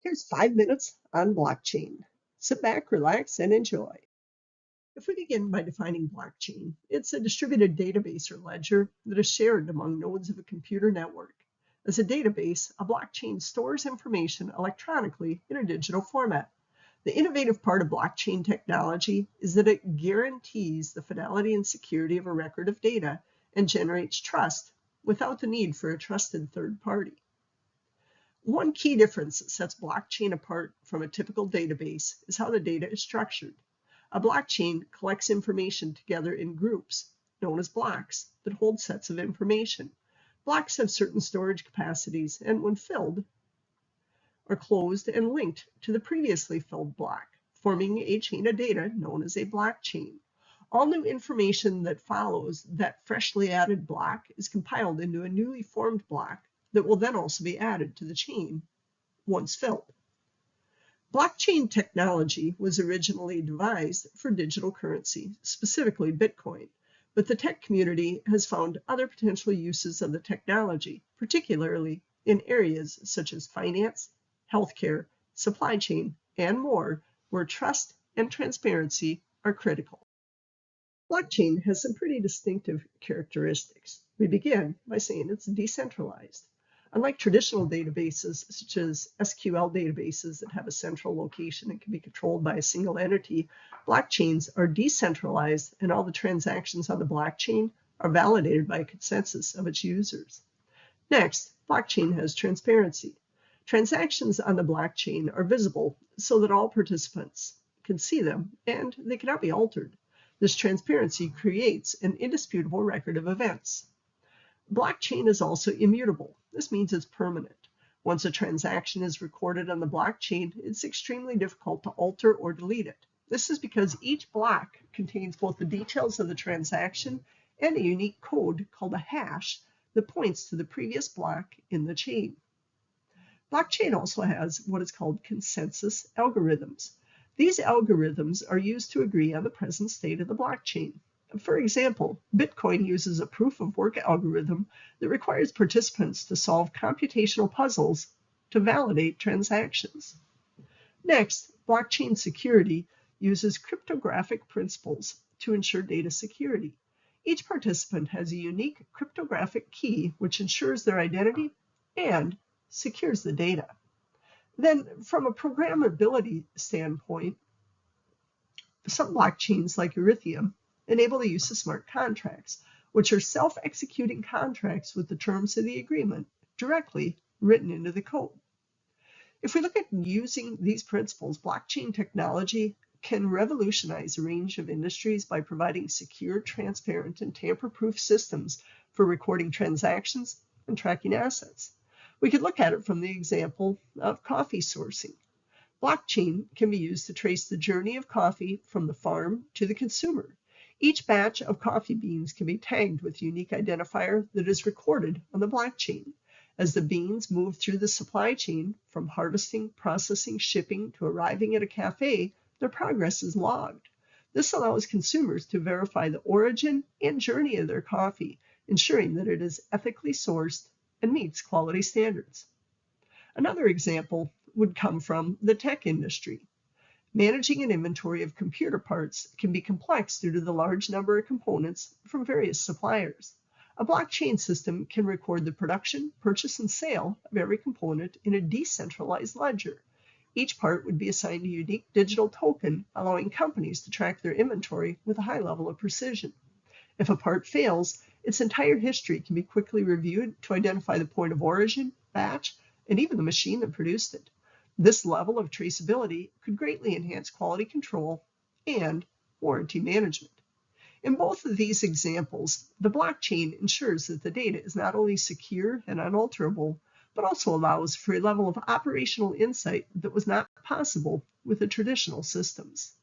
Here's 5 minutes on blockchain. Sit back, relax, and enjoy. If we begin by defining blockchain, it's a distributed database or ledger that is shared among nodes of a computer network. As a database, a blockchain stores information electronically in a digital format. The innovative part of blockchain technology is that it guarantees the fidelity and security of a record of data and generates trust without the need for a trusted third party. One key difference that sets blockchain apart from a typical database is how the data is structured. A blockchain collects information together in groups, known as blocks, that hold sets of information. Blocks have certain storage capacities, and when filled, are closed and linked to the previously filled block, forming a chain of data known as a blockchain. All new information that follows that freshly added block is compiled into a newly formed block that will then also be added to the chain once filled. Blockchain technology was originally devised for digital currency, specifically Bitcoin, but the tech community has found other potential uses of the technology, particularly in areas such as finance, healthcare, supply chain, and more, where trust and transparency are critical. Blockchain has some pretty distinctive characteristics. We begin by saying it's decentralized. Unlike traditional databases, such as SQL databases that have a central location and can be controlled by a single entity, blockchains are decentralized, and all the transactions on the blockchain are validated by a consensus of its users. Next, blockchain has transparency. Transactions on the blockchain are visible so that all participants can see them, and they cannot be altered. This transparency creates an indisputable record of events. Blockchain is also immutable. This means it's permanent. Once a transaction is recorded on the blockchain, it's extremely difficult to alter or delete it. This is because each block contains both the details of the transaction and a unique code called a hash that points to the previous block in the chain. Blockchain also has what is called consensus algorithms. These algorithms are used to agree on the present state of the blockchain. For example, Bitcoin uses a proof-of-work algorithm that requires participants to solve computational puzzles to validate transactions. Next, blockchain security uses cryptographic principles to ensure data security. Each participant has a unique cryptographic key which ensures their identity and secures the data. Then, from a programmability standpoint, some blockchains like Ethereum enable the use of smart contracts, which are self-executing contracts with the terms of the agreement directly written into the code. If we look at using these principles, blockchain technology can revolutionize a range of industries by providing secure, transparent, and tamper-proof systems for recording transactions and tracking assets. We could look at it from the example of coffee sourcing. Blockchain can be used to trace the journey of coffee from the farm to the consumer. Each batch of coffee beans can be tagged with a unique identifier that is recorded on the blockchain. As the beans move through the supply chain, from harvesting, processing, shipping, to arriving at a cafe, their progress is logged. This allows consumers to verify the origin and journey of their coffee, ensuring that it is ethically sourced and meets quality standards. Another example would come from the tech industry. Managing an inventory of computer parts can be complex due to the large number of components from various suppliers. A blockchain system can record the production, purchase, and sale of every component in a decentralized ledger. Each part would be assigned a unique digital token, allowing companies to track their inventory with a high level of precision. If a part fails, its entire history can be quickly reviewed to identify the point of origin, batch, and even the machine that produced it. This level of traceability could greatly enhance quality control and warranty management. In both of these examples, the blockchain ensures that the data is not only secure and unalterable, but also allows for a level of operational insight that was not possible with the traditional systems.